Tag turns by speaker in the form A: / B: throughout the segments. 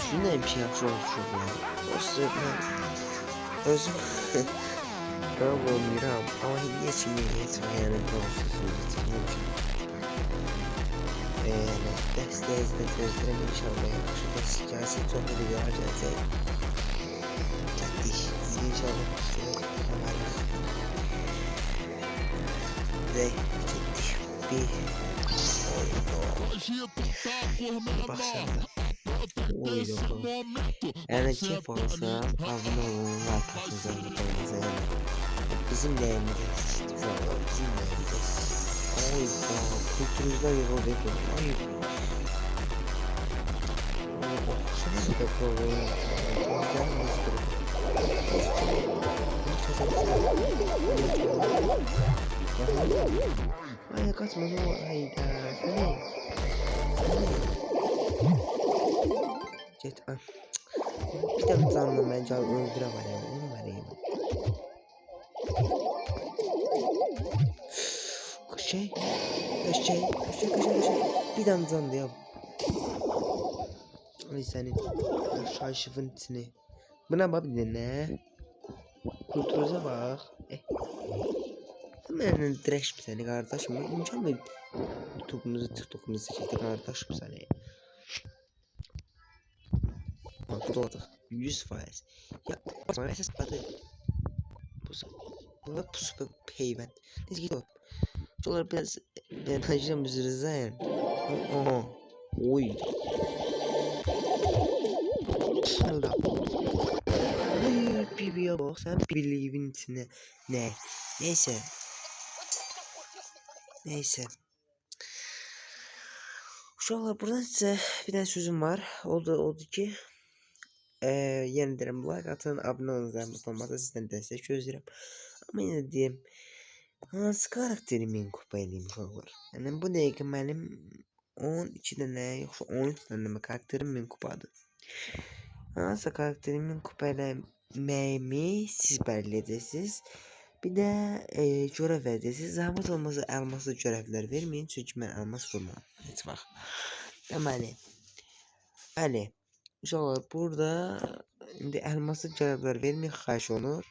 A: Sizin bir şey yaxşı olmuş yani. O sizə mən özüm bravo Miram ama hiç mi hiç yani bravo yani desteğinizle gözlerim inşallah yaxşı gəlsin çox video gələcək. Ciddi inşallah ve ciddi bir başladı. Yani keyif olsa abone olun, like atın, zahmet yani. Bizim değerimiz, bizim değerimiz. Ay ya, kültürümüzden yol değil. Ay. Şuna da problem. Ay kaçma o hayda. Jet ah. Bir de zanlı bence öldüre var ya. Onu vereyim. Şey. Bir tane zanlı ya. Ay senin şaşıfın içine. Buna bak bir de ne? Kulturuza bak. Hemen direşim seni kardeşim. İmkan mı? YouTube'umuzu, TikTok'umuzu çekti kardeşim seni. Bak doğru. 100%. Ya bana esas adı. Bu pusu peyven. Neyse git o. Şuralar biraz enerjiden müzürüze yani. Oha. Oy. Şurada. Bibiye bak sen Believin içine. Ne? Neyse. Uşaqlar buradan size bir tane sözüm var. Oldu ki yeni deyirəm like atın, abunə olun, zəhmət olmasa sizdən dəstək gözləyirəm. Amma yenə deyim, hansı karakterimi kupa eləyim uşaqlar? Yəni bu dəqiqə mənim 12 dənə yoxsa 13 dənə karakterim min kupadır. Hansı karakterimin kupa eləməyimi siz bəlirləyəcəksiniz. Bir də görev verəcəksiniz. Zəhmət olmasa elmaslı görevlər verməyin, çünki mən elmas vurmam heç vaxt. Deməli, bəli, uşaqlar burada indi elmaslı görevlər verməyin xahiş olunur.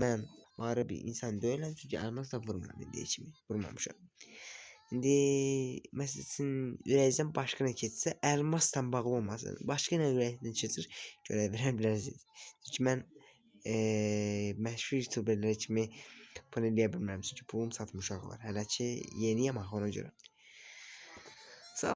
A: Mən var bir insan deyiləm, çünki elmas da vurmuram indiyə kimi, vurmamışam. İndi məsələn ürəyinizdən başqa nə keçsə, elmasla bağlı olmasın. Başqa nə ürəyinizdən keçir, görev verə bilərsiniz. Çünki mən məşhur youtuberlər kimi bunu eləyə bilmərəm, çünki pulum satmış uşaqlar. Hələ ki yeniyəm axı ona görə.